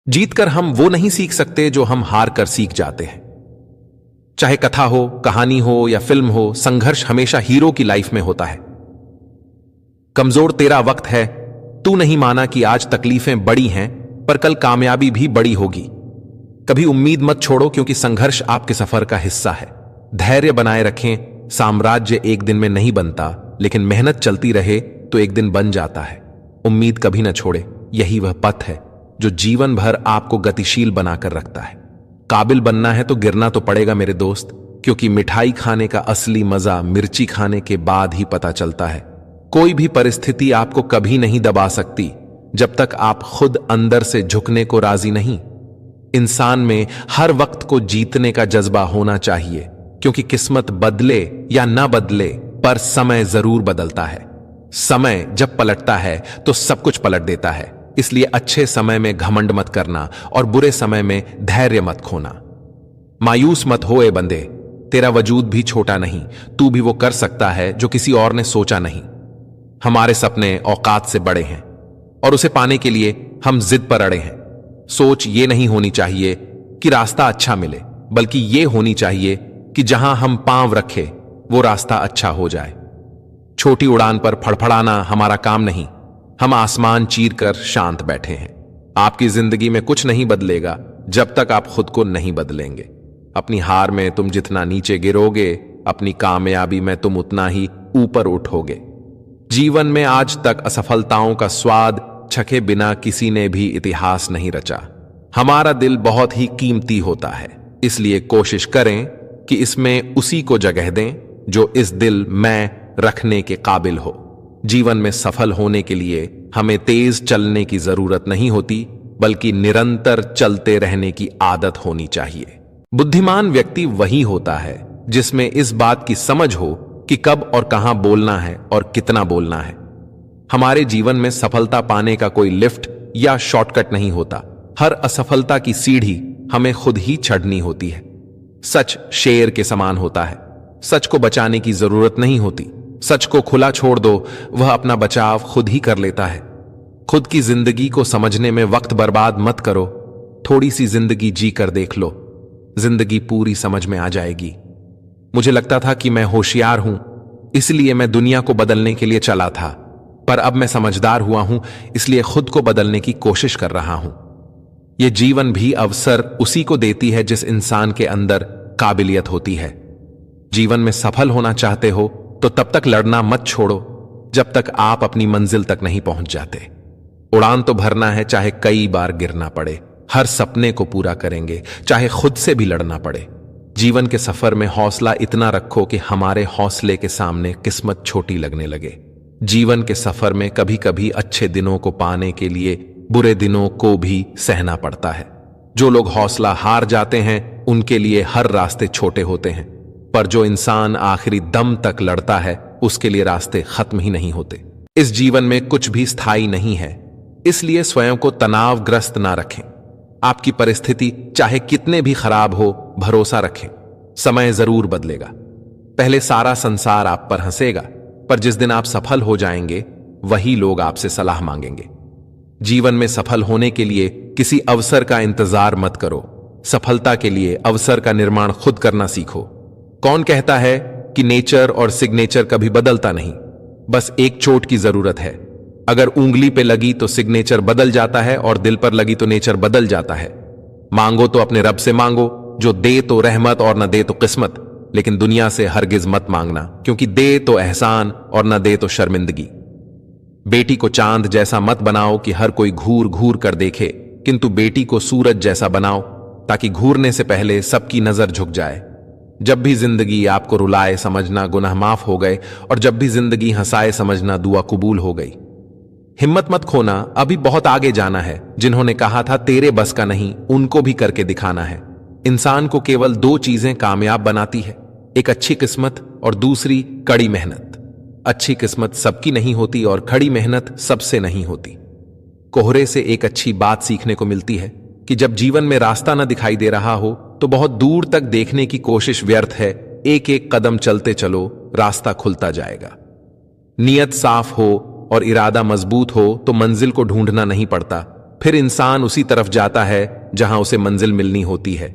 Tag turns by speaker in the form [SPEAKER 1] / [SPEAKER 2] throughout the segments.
[SPEAKER 1] जीतकर हम वो नहीं सीख सकते जो हम हार कर सीख जाते हैं। चाहे कथा हो, कहानी हो या फिल्म हो, संघर्ष हमेशा हीरो की लाइफ में होता है। कमजोर तेरा वक्त है, तू नहीं माना कि आज तकलीफें बड़ी हैं पर कल कामयाबी भी बड़ी होगी। कभी उम्मीद मत छोड़ो क्योंकि संघर्ष आपके सफर का हिस्सा है। धैर्य बनाए रखें, साम्राज्य एक दिन में नहीं बनता, लेकिन मेहनत चलती रहे तो एक दिन बन जाता है। उम्मीद कभी न छोड़े, यही वह पथ है जो जीवन भर आपको गतिशील बनाकर रखता है। काबिल बनना है तो गिरना तो पड़ेगा मेरे दोस्त, क्योंकि मिठाई खाने का असली मजा मिर्ची खाने के बाद ही पता चलता है। कोई भी परिस्थिति आपको कभी नहीं दबा सकती जब तक आप खुद अंदर से झुकने को राजी नहीं। इंसान में हर वक्त को जीतने का जज्बा होना चाहिए, क्योंकि किस्मत बदले या ना बदले पर समय जरूर बदलता है। समय जब पलटता है तो सब कुछ पलट देता है। इसलिए अच्छे समय में घमंड मत करना और बुरे समय में धैर्य मत खोना। मायूस मत हो ए बंदे, तेरा वजूद भी छोटा नहीं, तू भी वो कर सकता है जो किसी और ने सोचा नहीं। हमारे सपने औकात से बड़े हैं और उसे पाने के लिए हम जिद पर अड़े हैं। सोच ये नहीं होनी चाहिए कि रास्ता अच्छा मिले, बल्कि ये होनी चाहिए कि जहां हम पांव रखे वो रास्ता अच्छा हो जाए। छोटी उड़ान पर फड़फड़ाना हमारा काम नहीं, हम आसमान चीर कर शांत बैठे हैं। आपकी जिंदगी में कुछ नहीं बदलेगा जब तक आप खुद को नहीं बदलेंगे। अपनी हार में तुम जितना नीचे गिरोगे, अपनी कामयाबी में तुम उतना ही ऊपर उठोगे। जीवन में आज तक असफलताओं का स्वाद चखे बिना किसी ने भी इतिहास नहीं रचा। हमारा दिल बहुत ही कीमती होता है, इसलिए कोशिश करें कि इसमें उसी को जगह दें जो इस दिल में रखने के काबिल हो। जीवन में सफल होने के लिए हमें तेज चलने की जरूरत नहीं होती, बल्कि निरंतर चलते रहने की आदत होनी चाहिए। बुद्धिमान व्यक्ति वही होता है जिसमें इस बात की समझ हो कि कब और कहां बोलना है और कितना बोलना है। हमारे जीवन में सफलता पाने का कोई लिफ्ट या शॉर्टकट नहीं होता। हर असफलता की सीढ़ी हमें खुद ही चढ़नी होती है। सच शेर के समान होता है, सच को बचाने की जरूरत नहीं होती। सच को खुला छोड़ दो, वह अपना बचाव खुद ही कर लेता है। खुद की जिंदगी को समझने में वक्त बर्बाद मत करो, थोड़ी सी जिंदगी जी कर देख लो, जिंदगी पूरी समझ में आ जाएगी। मुझे लगता था कि मैं होशियार हूं, इसलिए मैं दुनिया को बदलने के लिए चला था, पर अब मैं समझदार हुआ हूं, इसलिए खुद को बदलने की कोशिश कर रहा हूं। यह जीवन भी अवसर उसी को देती है जिस इंसान के अंदर काबिलियत होती है। जीवन में सफल होना चाहते हो तो तब तक लड़ना मत छोड़ो जब तक आप अपनी मंजिल तक नहीं पहुंच जाते। उड़ान तो भरना है, चाहे कई बार गिरना पड़े। हर सपने को पूरा करेंगे, चाहे खुद से भी लड़ना पड़े। जीवन के सफर में हौसला इतना रखो कि हमारे हौसले के सामने किस्मत छोटी लगने लगे। जीवन के सफर में कभी कभी अच्छे दिनों को पाने के लिए बुरे दिनों को भी सहना पड़ता है। जो लोग हौसला हार जाते हैं उनके लिए हर रास्ते छोटे होते हैं, पर जो इंसान आखिरी दम तक लड़ता है उसके लिए रास्ते खत्म ही नहीं होते। इस जीवन में कुछ भी स्थायी नहीं है, इसलिए स्वयं को तनावग्रस्त ना रखें। आपकी परिस्थिति चाहे कितने भी खराब हो, भरोसा रखें, समय जरूर बदलेगा। पहले सारा संसार आप पर हंसेगा, पर जिस दिन आप सफल हो जाएंगे वही लोग आपसे सलाह मांगेंगे। जीवन में सफल होने के लिए किसी अवसर का इंतजार मत करो, सफलता के लिए अवसर का निर्माण खुद करना सीखो। कौन कहता है कि नेचर और सिग्नेचर कभी बदलता नहीं? बस एक चोट की जरूरत है। अगर उंगली पे लगी तो सिग्नेचर बदल जाता है और दिल पर लगी तो नेचर बदल जाता है। मांगो तो अपने रब से मांगो, जो दे तो रहमत और न दे तो किस्मत, लेकिन दुनिया से हरगिज मत मांगना, क्योंकि दे तो एहसान और न दे तो शर्मिंदगी। बेटी को चांद जैसा मत बनाओ कि हर कोई घूर घूर कर देखे, किंतु बेटी को सूरज जैसा बनाओ ताकि घूरने से पहले सबकी नजर झुक जाए। जब भी जिंदगी आपको रुलाए समझना गुनाह माफ हो गए, और जब भी जिंदगी हंसाए समझना दुआ कबूल हो गई। हिम्मत मत खोना, अभी बहुत आगे जाना है। जिन्होंने कहा था तेरे बस का नहीं, उनको भी करके दिखाना है। इंसान को केवल दो चीजें कामयाब बनाती है, एक अच्छी किस्मत और दूसरी कड़ी मेहनत। अच्छी किस्मत सबकी नहीं होती और खड़ी मेहनत सबसे नहीं होती। कोहरे से एक अच्छी बात सीखने को मिलती है कि जब जीवन में रास्ता न दिखाई दे रहा हो तो बहुत दूर तक देखने की कोशिश व्यर्थ है। एक एक कदम चलते चलो, रास्ता खुलता जाएगा। नियत साफ हो और इरादा मजबूत हो तो मंजिल को ढूंढना नहीं पड़ता, फिर इंसान उसी तरफ जाता है जहां उसे मंजिल मिलनी होती है।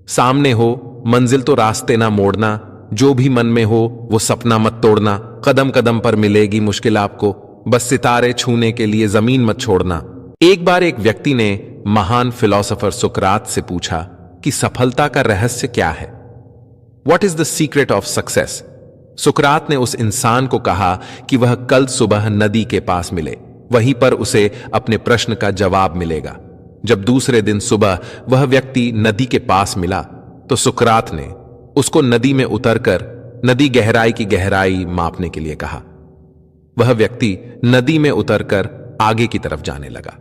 [SPEAKER 1] सामने हो मंजिल तो रास्ते ना मोड़ना, जो भी मन में हो वो सपना मत तोड़ना, कदम कदम पर मिलेगी मुश्किल आपको, बस सितारे छूने के लिए जमीन मत छोड़ना। एक बार एक व्यक्ति ने महान फिलोसोफर सुकरात से पूछा कि सफलता का रहस्य क्या है? What is the secret of success? सुकरात ने उस इंसान को कहा कि वह कल सुबह नदी के पास मिले, वहीं पर उसे अपने प्रश्न का जवाब मिलेगा। जब दूसरे दिन सुबह वह व्यक्ति नदी के पास मिला तो सुकरात ने उसको नदी में उतरकर नदी गहराई की गहराई मापने के लिए कहा। वह व्यक्ति नदी में उतरकर आगे की तरफ जाने लगा।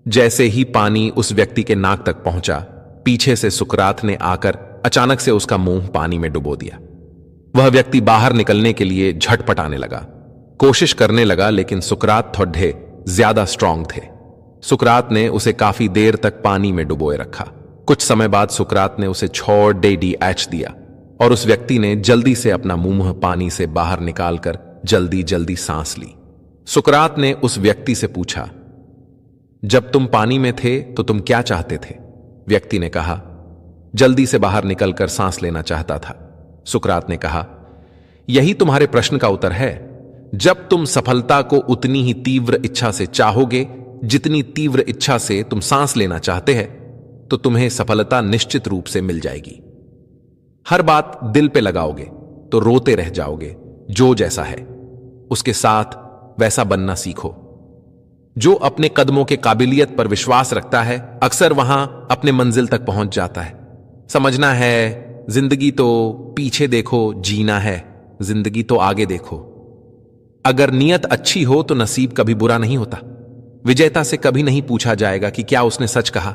[SPEAKER 1] जैसे ही पानी उस व्यक्ति के नाक तक पहुंचा, पीछे से सुकरात ने आकर अचानक से उसका मुंह पानी में डुबो दिया। वह व्यक्ति बाहर निकलने के लिए झटपटाने लगा, कोशिश करने लगा, लेकिन सुकरात थोड़े ज्यादा स्ट्रांग थे। सुकरात ने उसे काफी देर तक पानी में डुबोए रखा। कुछ समय बाद सुकरात ने उसे छोड़ DDH दिया और उस व्यक्ति ने जल्दी से अपना मुंह पानी से बाहर निकालकर जल्दी जल्दी सांस ली। सुकरात ने उस व्यक्ति से पूछा, जब तुम पानी में थे तो तुम क्या चाहते थे? व्यक्ति ने कहा, जल्दी से बाहर निकलकर सांस लेना चाहता था। सुकरात ने कहा, यही तुम्हारे प्रश्न का उत्तर है। जब तुम सफलता को उतनी ही तीव्र इच्छा से चाहोगे जितनी तीव्र इच्छा से तुम सांस लेना चाहते हैं, तो तुम्हें सफलता निश्चित रूप से मिल जाएगी। हर बात दिल पे लगाओगे तो रोते रह जाओगे। जो जैसा है उसके साथ वैसा बनना सीखो। जो अपने कदमों के काबिलियत पर विश्वास रखता है अक्सर वहां अपने मंजिल तक पहुंच जाता है। समझना है जिंदगी तो पीछे देखो, जीना है जिंदगी तो आगे देखो। अगर नियत अच्छी हो तो नसीब कभी बुरा नहीं होता। विजेता से कभी नहीं पूछा जाएगा कि क्या उसने सच कहा।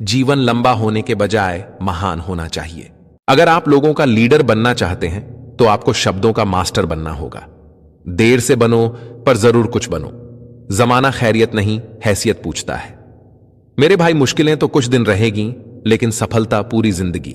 [SPEAKER 1] जीवन लंबा होने के बजाय महान होना चाहिए। अगर आप लोगों का लीडर बनना चाहते हैं तो आपको शब्दों का मास्टर बनना होगा। देर से बनो पर जरूर कुछ बनो। जमाना खैरियत नहीं, हैसियत पूछता है। मेरे भाई, मुश्किलें तो कुछ दिन रहेगी लेकिन सफलता पूरी जिंदगी।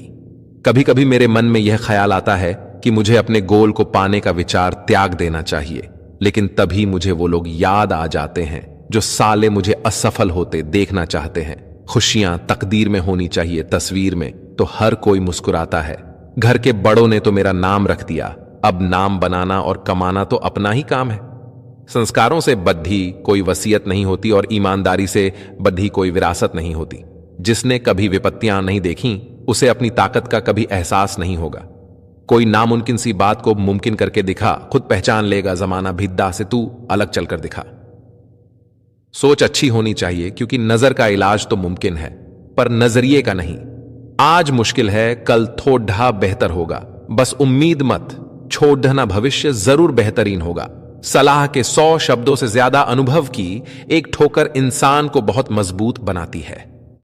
[SPEAKER 1] कभी कभी मेरे मन में यह ख्याल आता है कि मुझे अपने गोल को पाने का विचार त्याग देना चाहिए, लेकिन तभी मुझे वो लोग याद आ जाते हैं जो साले मुझे असफल होते देखना चाहते हैं। खुशियां तकदीर में होनी चाहिए, तस्वीर में तो हर कोई मुस्कुराता है। घर के बड़ों ने तो मेरा नाम रख दिया, अब नाम बनाना और कमाना तो अपना ही काम है। संस्कारों से बद्धी कोई वसीयत नहीं होती और ईमानदारी से बद्धी कोई विरासत नहीं होती। जिसने कभी विपत्तियां नहीं देखी उसे अपनी ताकत का कभी एहसास नहीं होगा। कोई नामुमकिन सी बात को मुमकिन करके दिखा, खुद पहचान लेगा जमाना भिद्दा से, तू अलग चलकर दिखा। सोच अच्छी होनी चाहिए क्योंकि नजर का इलाज तो मुमकिन है पर नजरिए का नहीं। आज मुश्किल है, कल थोड़ा बेहतर होगा। बस उम्मीद मत छोड़ना, भविष्य जरूर बेहतरीन होगा। सलाह के 100 शब्दों से ज्यादा अनुभव की एक ठोकर इंसान को बहुत मजबूत बनाती है।